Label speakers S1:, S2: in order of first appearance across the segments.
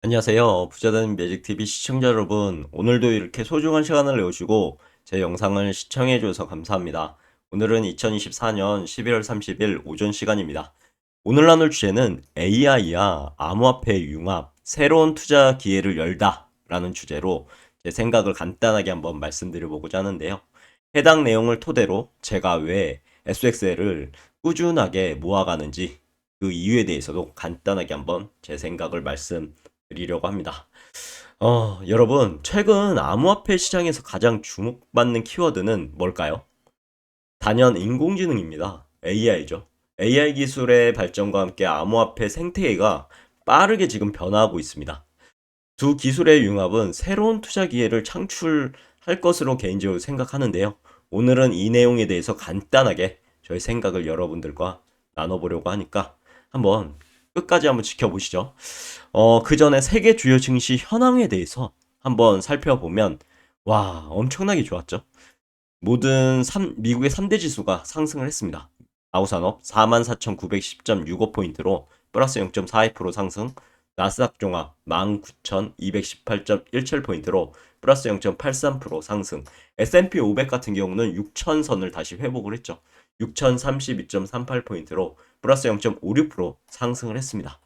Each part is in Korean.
S1: 안녕하세요. 부자된 매직TV 시청자 여러분. 오늘도 이렇게 소중한 시간을 내주시고 제 영상을 시청해주셔서 감사합니다. 오늘은 2024년 11월 30일 오전 시간입니다. 오늘 나눌 주제는 AI와 암호화폐 융합, 새로운 투자 기회를 열다 라는 주제로 제 생각을 간단하게 한번 말씀드려보고자 하는데요. 해당 내용을 토대로 제가 왜 SXL을 꾸준하게 모아가는지 그 이유에 대해서도 간단하게 한번 제 생각을 말씀드리려고 합니다. 여러분, 최근 암호화폐 시장에서 가장 주목받는 키워드는 뭘까요? 단연 인공지능입니다. AI죠. AI 기술의 발전과 함께 암호화폐 생태계가 빠르게 지금 변화하고 있습니다. 두 기술의 융합은 새로운 투자 기회를 창출할 것으로 개인적으로 생각하는데요. 오늘은 이 내용에 대해서 간단하게 저의 생각을 여러분들과 나눠보려고 하니까 한번 끝까지 한번 지켜보시죠. 그 전에 세계 주요 증시 현황에 대해서 한번 살펴보면 와, 엄청나게 좋았죠. 미국의 3대 지수가 상승을 했습니다. 다우산업 44,910.65포인트로 플러스 0.42% 상승, 나스닥 종합 19,218.17포인트로 플러스 0.83% 상승, S&P 500 같은 경우는 6,000선을 다시 회복을 했죠. 6,032.38포인트로 플러스 0.56% 상승을 했습니다.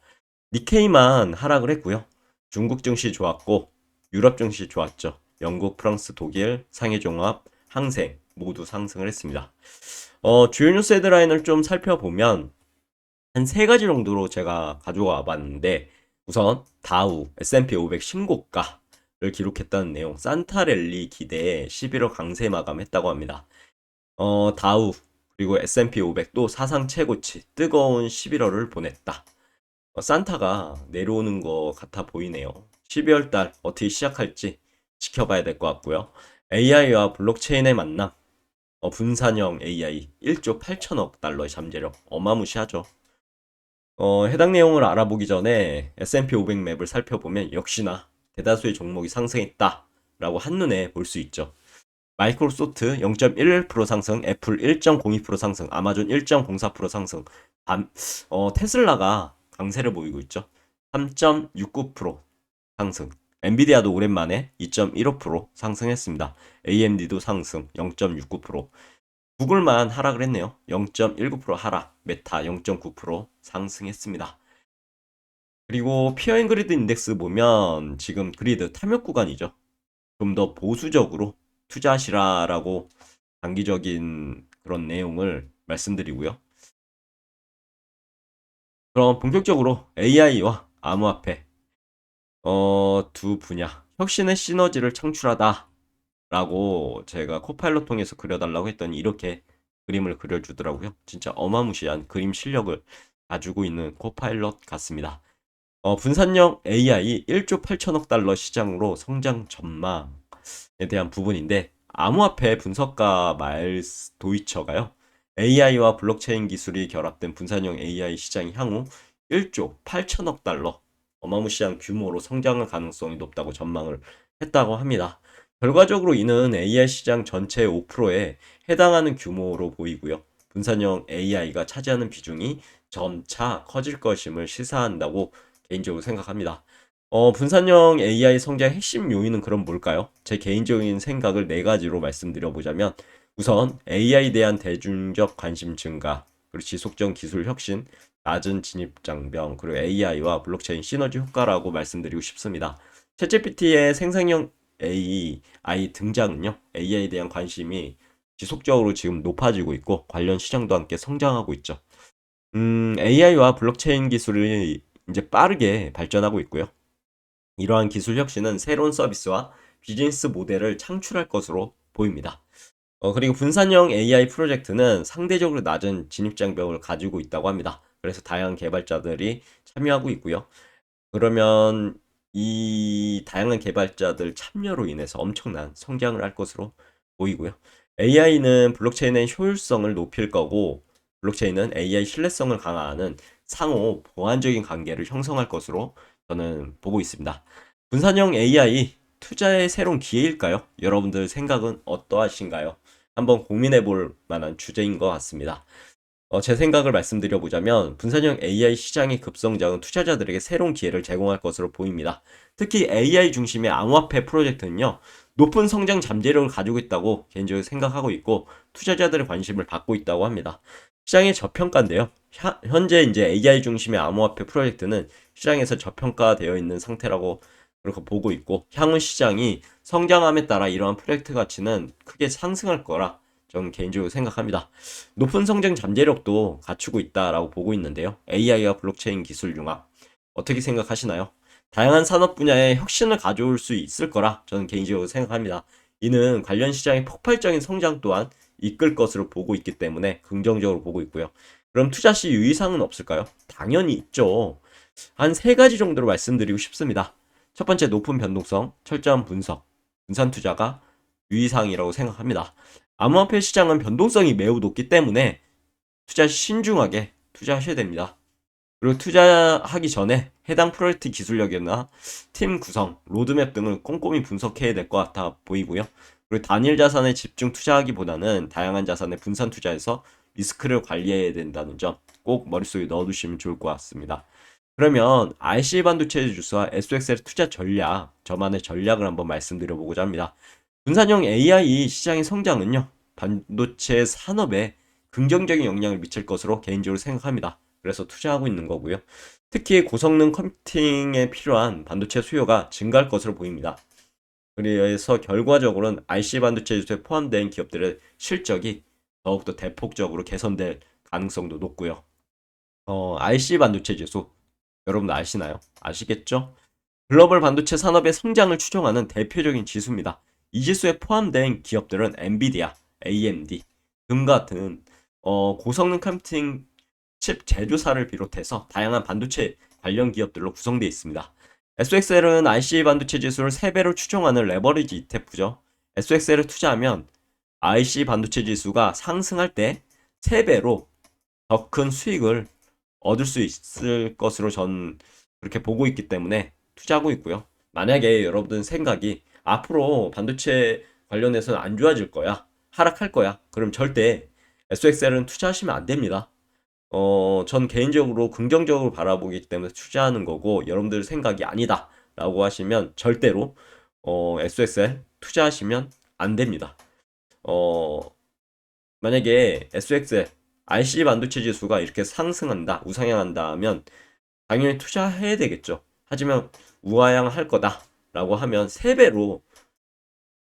S1: 니케이만 하락을 했고요. 중국 증시 좋았고 유럽 증시 좋았죠. 영국, 프랑스, 독일, 상해종합, 항생 모두 상승을 했습니다. 주요 뉴스 헤드라인을 좀 살펴보면 한 세 가지 정도로 제가 가져와 봤는데 우선 다우 S&P 500 신고가를 기록했다는 내용, 산타랠리 기대에 11월 강세 마감했다고 합니다. 다우 그리고 S&P 500도 사상 최고치 뜨거운 11월을 보냈다. 산타가 내려오는 것 같아 보이네요. 12월 달 어떻게 시작할지 지켜봐야 될 것 같고요. AI와 블록체인의 만남, 분산형 AI 1조 8천억 달러의 잠재력 어마무시하죠. 해당 내용을 알아보기 전에 S&P 500 맵을 살펴보면 역시나 대다수의 종목이 상승했다라고 한눈에 볼 수 있죠. 마이크로소프트 0.11% 상승, 애플 1.02% 상승, 아마존 1.04% 상승, 테슬라가 강세를 보이고 있죠. 3.69% 상승. 엔비디아도 오랜만에 2.15% 상승했습니다. AMD도 상승 0.69%. 구글만 하락을 했네요. 0.19% 하락. 메타 0.9% 상승했습니다. 그리고 피어앤그리드 인덱스 보면 지금 그리드 탐욕 구간이죠. 좀 더 보수적으로 투자하시라라고 단기적인 그런 내용을 말씀드리고요. 그럼 본격적으로 AI와 암호화폐 두 분야 혁신의 시너지를 창출하다라고 제가 코파일럿 통해서 그려달라고 했더니 이렇게 그림을 그려주더라고요. 진짜 어마무시한 그림 실력을 가지고 있는 코파일럿 같습니다. 분산형 AI 1조 8천억 달러 시장으로 성장 전망에 대한 부분인데 암호화폐 분석가 마일스 도이처가요. AI와 블록체인 기술이 결합된 분산형 AI 시장이 향후 1조 8천억 달러 어마무시한 규모로 성장할 가능성이 높다고 전망을 했다고 합니다. 결과적으로 이는 AI 시장 전체의 5%에 해당하는 규모로 보이고요. 분산형 AI가 차지하는 비중이 점차 커질 것임을 시사한다고 개인적으로 생각합니다. 분산형 AI 성장의 핵심 요인은 그럼 뭘까요? 제 개인적인 생각을 네 가지로 말씀드려보자면 우선 AI에 대한 대중적 관심 증가, 그리고 지속적 기술 혁신, 낮은 진입 장벽, 그리고 AI와 블록체인 시너지 효과라고 말씀드리고 싶습니다. 챗GPT의 생성형 AI 등장은요, AI에 대한 관심이 지속적으로 지금 높아지고 있고 관련 시장도 함께 성장하고 있죠. AI와 블록체인 기술이 이제 빠르게 발전하고 있고요. 이러한 기술 혁신은 새로운 서비스와 비즈니스 모델을 창출할 것으로 보입니다. 그리고 분산형 AI 프로젝트는 상대적으로 낮은 진입장벽을 가지고 있다고 합니다. 그래서 다양한 개발자들이 참여하고 있고요. 그러면 이 다양한 개발자들 참여로 인해서 엄청난 성장을 할 것으로 보이고요. AI는 블록체인의 효율성을 높일 거고, 블록체인은 AI 신뢰성을 강화하는 상호 보완적인 관계를 형성할 것으로 저는 보고 있습니다. 분산형 AI 투자의 새로운 기회일까요? 여러분들 생각은 어떠하신가요? 한번 고민해 볼 만한 주제인 것 같습니다. 제 생각을 말씀드려보자면 분산형 AI 시장의 급성장은 투자자들에게 새로운 기회를 제공할 것으로 보입니다. 특히 AI 중심의 암호화폐 프로젝트는요, 높은 성장 잠재력을 가지고 있다고 개인적으로 생각하고 있고 투자자들의 관심을 받고 있다고 합니다. 시장의 저평가인데요. 현재 이제 AI 중심의 암호화폐 프로젝트는 시장에서 저평가되어 있는 상태라고 그렇게 보고 있고 향후 시장이 성장함에 따라 이러한 프로젝트 가치는 크게 상승할 거라 저는 개인적으로 생각합니다. 높은 성장 잠재력도 갖추고 있다라고 보고 있는데요. AI와 블록체인 기술 융합 어떻게 생각하시나요? 다양한 산업 분야에 혁신을 가져올 수 있을 거라 저는 개인적으로 생각합니다. 이는 관련 시장의 폭발적인 성장 또한 이끌 것으로 보고 있기 때문에 긍정적으로 보고 있고요. 그럼 투자 시 유의사항은 없을까요? 당연히 있죠. 한 세 가지 정도로 말씀드리고 싶습니다. 첫 번째, 높은 변동성, 철저한 분석, 분산 투자가 유의사항이라고 생각합니다. 암호화폐 시장은 변동성이 매우 높기 때문에 투자 신중하게 투자하셔야 됩니다. 그리고 투자하기 전에 해당 프로젝트 기술력이나 팀 구성, 로드맵 등을 꼼꼼히 분석해야 될 것 같아 보이고요. 그리고 단일 자산에 집중 투자하기보다는 다양한 자산에 분산 투자해서 리스크를 관리해야 된다는 점 꼭 머릿속에 넣어두시면 좋을 것 같습니다. 그러면 IC 반도체 주수와 SXL 투자 전략, 저만의 전략을 한번 말씀드려보고자 합니다. 분산형 AI 시장의 성장은요, 반도체 산업에 긍정적인 영향을 미칠 것으로 개인적으로 생각합니다. 그래서 투자하고 있는 거고요. 특히 고성능 컴퓨팅에 필요한 반도체 수요가 증가할 것으로 보입니다. 그래서 결과적으로는 IC 반도체 주수에 포함된 기업들의 실적이 더욱더 대폭적으로 개선될 가능성도 높고요. IC 반도체 지수 여러분들 아시나요? 아시겠죠? 글로벌 반도체 산업의 성장을 추정하는 대표적인 지수입니다. 이 지수에 포함된 기업들은 엔비디아, AMD 등 같은 고성능 컴퓨팅 칩 제조사를 비롯해서 다양한 반도체 관련 기업들로 구성되어 있습니다. SXL은 IC 반도체 지수를 3배로 추정하는 레버리지 ETF죠. SXL을 투자하면 IC 반도체 지수가 상승할 때 3배로 더 큰 수익을 얻을 수 있을 것으로 전 그렇게 보고 있기 때문에 투자하고 있고요. 만약에 여러분 생각이 앞으로 반도체 관련해서는 안 좋아질 거야, 하락할 거야, 그럼 절대 SXL은 투자하시면 안 됩니다. 전 개인적으로 긍정적으로 바라보기 때문에 투자하는 거고, 여러분들 생각이 아니다 라고 하시면 절대로 SXL 투자하시면 안 됩니다. 어, 만약에 SXL RC 반도체 지수가 이렇게 상승한다, 우상향한다 하면 당연히 투자해야 되겠죠. 하지만 우하향할 거다라고 하면 3배로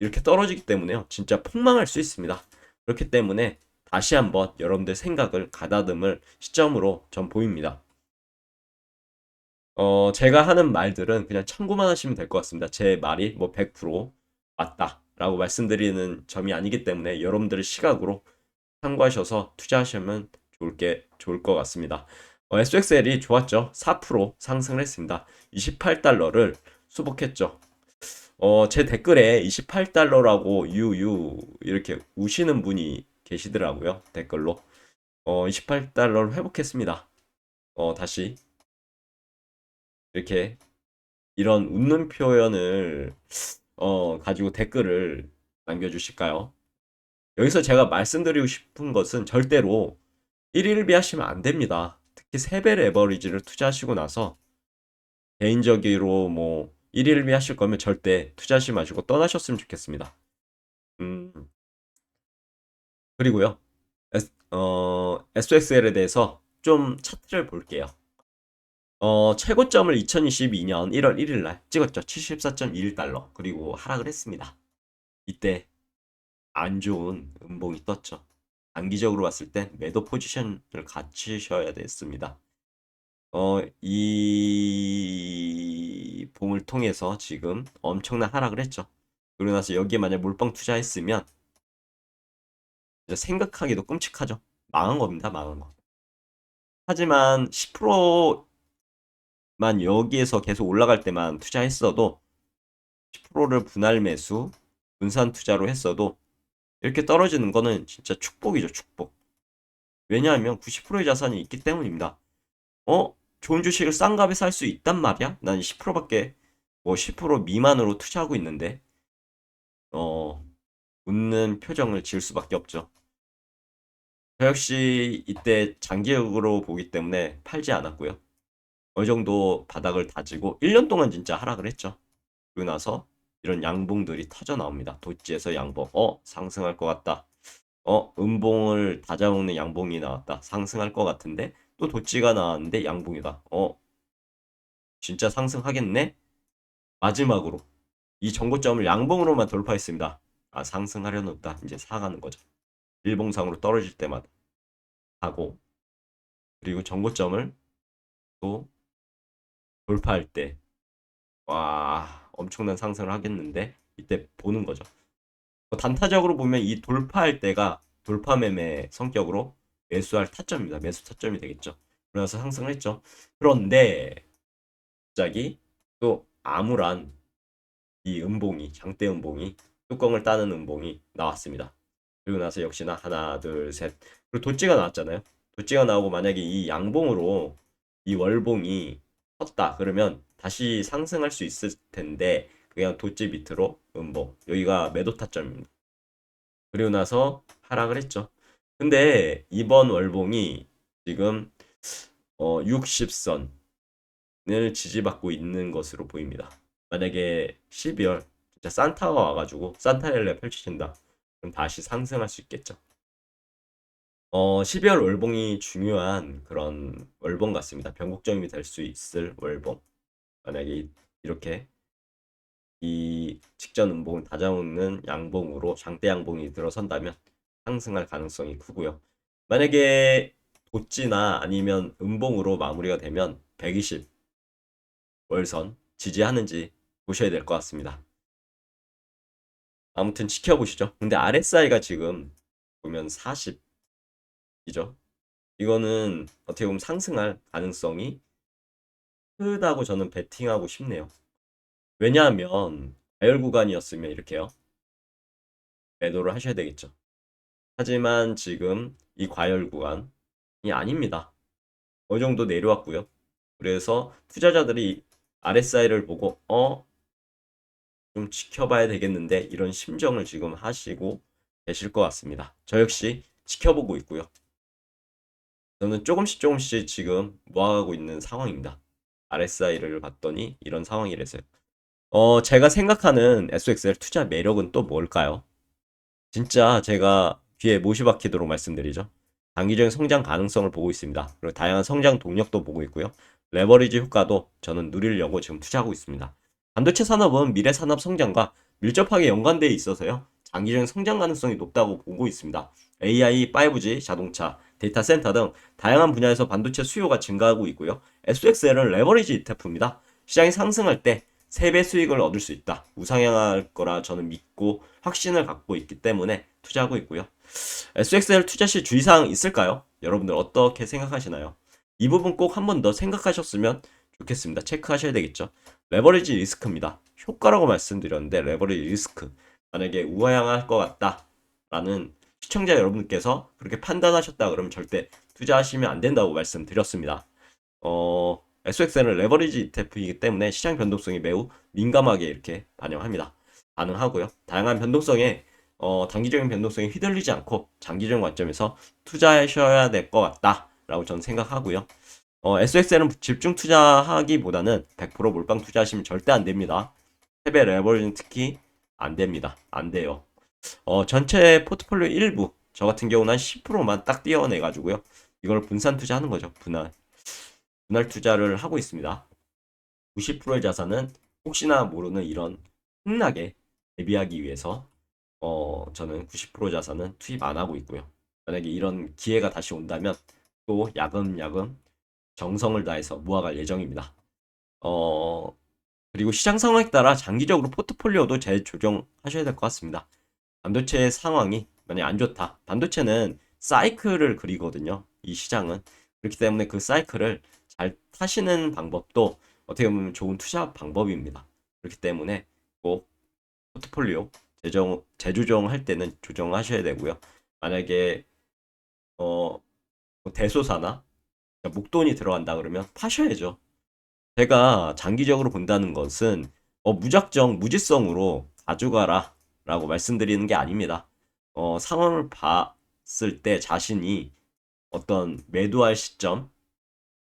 S1: 이렇게 떨어지기 때문에요. 진짜 폭망할 수 있습니다. 그렇기 때문에 다시 한번 여러분들 생각을 가다듬을 시점으로 전 보입니다. 제가 하는 말들은 그냥 참고만 하시면 될 것 같습니다. 제 말이 뭐 100% 맞다라고 말씀드리는 점이 아니기 때문에 여러분들의 시각으로 참고하셔서 투자하시면 좋을 것 같습니다. SXL이 좋았죠. 4% 상승을 했습니다. 28달러를 수복했죠. 제 댓글에 28달러라고 유유 이렇게 우시는 분이 계시더라고요. 댓글로. 28달러를 회복했습니다. 다시 이렇게 이런 웃는 표현을 가지고 댓글을 남겨주실까요? 여기서 제가 말씀드리고 싶은 것은 절대로 1일비 하시면 안 됩니다. 특히 3배 레버리지를 투자하시고 나서 개인적으로 뭐 1일비 하실 거면 절대 투자하지 마시고 떠나셨으면 좋겠습니다. 음, 그리고요. SXL에 대해서 좀 차트를 볼게요. 최고점을 2022년 1월 1일 날 찍었죠. 74.21달러. 그리고 하락을 했습니다. 이때 안 좋은 음봉이 떴죠. 단기적으로 봤을 때 매도 포지션을 갖추셔야 됐습니다. 이 봉을 통해서 지금 엄청난 하락을 했죠. 그러고 나서 여기에 만약 몰빵 투자했으면 이제 생각하기도 끔찍하죠. 망한 겁니다, 망한 거. 하지만 10%만 여기에서 계속 올라갈 때만 투자했어도 10%를 분할 매수, 분산 투자로 했어도 이렇게 떨어지는 거는 진짜 축복이죠, 축복. 왜냐하면 90%의 자산이 있기 때문입니다. 좋은 주식을 싼 값에 살 수 있단 말이야? 난 10%밖에, 뭐 10% 미만으로 투자하고 있는데, 어, 웃는 표정을 지을 수밖에 없죠. 저 역시 이때 장기적으로 보기 때문에 팔지 않았고요. 어느 정도 바닥을 다지고 1년 동안 진짜 하락을 했죠. 그리고 나서 이런 양봉들이 터져 나옵니다. 도지에서 양봉, 상승할 것 같다. 음봉을 다져먹는 양봉이 나왔다. 상승할 것 같은데 또 도지가 나왔는데 양봉이다. 진짜 상승하겠네? 마지막으로 이 전고점을 양봉으로만 돌파했습니다. 아, 상승하려는 없다. 이제 사가는 거죠. 일봉상으로 떨어질 때마다 하고, 그리고 전고점을 또 돌파할 때, 와, 엄청난 상승을 하겠는데 이때 보는 거죠. 단타적으로 보면 이 돌파할 때가 돌파 매매 성격으로 매수할 타점입니다. 매수 타점이 되겠죠. 그러면서 상승을 했죠. 그런데 갑자기 또 암울한 이 음봉이, 장대 음봉이, 뚜껑을 따는 음봉이 나왔습니다. 그리고 나서 역시나 하나, 둘, 셋. 그리고 도찌가 나왔잖아요. 도찌가 나오고 만약에 이 양봉으로 이 월봉이 섰다. 그러면 다시 상승할 수 있을 텐데 그냥 도찌 밑으로 음봉. 여기가 매도 타점입니다. 그리고 나서 하락을 했죠. 근데 이번 월봉이 지금 60선을 지지받고 있는 것으로 보입니다. 만약에 12월 진짜 산타가 와가지고 산타렐레 펼치신다. 그럼 다시 상승할 수 있겠죠. 12월 월봉이 중요한 그런 월봉 같습니다. 변곡점이 될 수 있을 월봉. 만약에 이렇게 이 직전 음봉을 다져먹는 양봉으로 장대 양봉이 들어선다면 상승할 가능성이 크고요. 만약에 도지나 아니면 음봉으로 마무리가 되면 120 월선 지지하는지 보셔야 될 것 같습니다. 아무튼 지켜보시죠. 근데 RSI가 지금 보면 40이죠. 이거는 어떻게 보면 상승할 가능성이 크다고 저는 베팅하고 싶네요. 왜냐하면 과열 구간이었으면 이렇게요. 매도를 하셔야 되겠죠. 하지만 지금 이 과열 구간이 아닙니다. 어느 정도 내려왔고요. 그래서 투자자들이 RSI를 보고 좀 지켜봐야 되겠는데 이런 심정을 지금 하시고 계실 것 같습니다. 저 역시 지켜보고 있고요. 저는 조금씩 조금씩 지금 모아가고 있는 상황입니다. RSI를 봤더니 이런 상황이라서요. 제가 생각하는 SXL 투자 매력은 또 뭘까요? 진짜 제가 귀에 못이 박히도록 말씀드리죠. 단기적인 성장 가능성을 보고 있습니다. 그리고 다양한 성장 동력도 보고 있고요. 레버리지 효과도 저는 누리려고 지금 투자하고 있습니다. 반도체 산업은 미래 산업 성장과 밀접하게 연관되어 있어서요. 장기적인 성장 가능성이 높다고 보고 있습니다. AI, 5G, 자동차, 데이터 센터 등 다양한 분야에서 반도체 수요가 증가하고 있고요. SXL은 레버리지 ETF입니다. 시장이 상승할 때 3배 수익을 얻을 수 있다. 우상향할 거라 저는 믿고 확신을 갖고 있기 때문에 투자하고 있고요. SXL 투자 시 주의사항 있을까요? 여러분들 어떻게 생각하시나요? 이 부분 꼭 한 번 더 생각하셨으면 좋겠습니다. 체크하셔야 되겠죠. 레버리지 리스크입니다. 효과라고 말씀드렸는데 레버리지 리스크. 만약에 우하향할 것 같다라는 시청자 여러분께서 그렇게 판단하셨다 그러면 절대 투자하시면 안 된다고 말씀드렸습니다. SXL은 레버리지 ETF이기 때문에 시장 변동성이 매우 민감하게 이렇게 반응하고요. 다양한 변동성에 단기적인 변동성에 휘둘리지 않고 장기적인 관점에서 투자하셔야 될 것 같다라고 저는 생각하고요. SXL은 집중 투자하기보다는 100% 몰빵 투자하시면 절대 안 됩니다. 패배 레버리지는 특히 안 됩니다. 안 돼요. 전체 포트폴리오 일부 저 같은 경우는 한 10%만 딱 띄어내가지고요. 이걸 분산 투자하는 거죠. 분할 투자를 하고 있습니다. 90%의 자산은 혹시나 모르는 이런 흥락에 대비하기 위해서 저는 90% 자산은 투입 안 하고 있고요. 만약에 이런 기회가 다시 온다면 또 야금야금 정성을 다해서 모아갈 예정입니다. 어, 그리고 시장 상황에 따라 장기적으로 포트폴리오도 재조정하셔야 될 것 같습니다. 반도체 상황이 만약 안 좋다. 반도체는 사이클을 그리거든요. 이 시장은. 그렇기 때문에 그 사이클을 잘 타시는 방법도 어떻게 보면 좋은 투자 방법입니다. 그렇기 때문에 꼭 포트폴리오 재조정할 때는 조정하셔야 되고요. 만약에 어, 뭐 대소사나 목돈이 들어간다 그러면 파셔야죠. 제가 장기적으로 본다는 것은 무작정 무지성으로 가져가라 라고 말씀드리는 게 아닙니다. 상황을 생각했을 때 자신이 어떤 매도할 시점,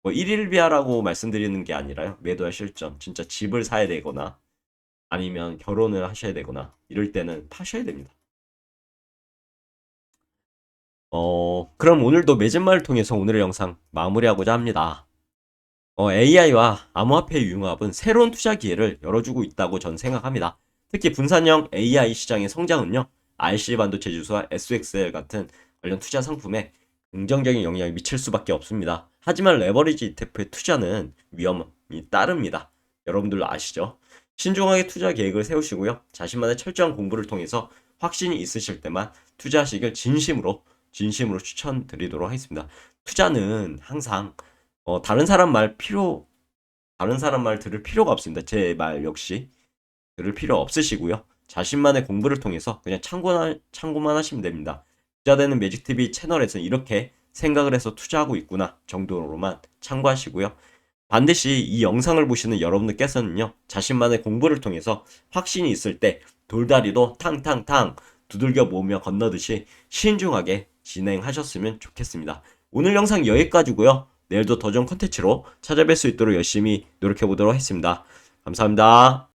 S1: 뭐 1일 비하라고 말씀드리는 게 아니라요. 매도할 시점, 진짜 집을 사야 되거나 아니면 결혼을 하셔야 되거나 이럴 때는 파셔야 됩니다. 그럼 오늘도 맺은말을 통해서 오늘의 영상 마무리하고자 합니다. AI와 암호화폐의 융합은 새로운 투자 기회를 열어주고 있다고 전 생각합니다. 특히 분산형 AI 시장의 성장은요, RC 반도체 지수와 SXL 같은 관련 투자 상품에 긍정적인 영향을 미칠 수밖에 없습니다. 하지만 레버리지 ETF의 투자는 위험이 따릅니다. 여러분들도 아시죠? 신중하게 투자 계획을 세우시고요. 자신만의 철저한 공부를 통해서 확신이 있으실 때만 투자하시길 진심으로 추천드리도록 하겠습니다. 투자는 항상 다른 사람 말 들을 필요가 없습니다. 제 말 역시 들을 필요 없으시고요. 자신만의 공부를 통해서 그냥 참고만 하시면 됩니다. 투자되는 매직TV 채널에서 이렇게 생각을 해서 투자하고 있구나 정도로만 참고하시고요. 반드시 이 영상을 보시는 여러분들께서는요, 자신만의 공부를 통해서 확신이 있을 때 돌다리도 탕탕탕 두들겨 모으며 건너듯이 신중하게 진행하셨으면 좋겠습니다. 오늘 영상 여기까지고요. 내일도 더 좋은 컨텐츠로 찾아뵐 수 있도록 열심히 노력해 보도록 하겠습니다. 감사합니다.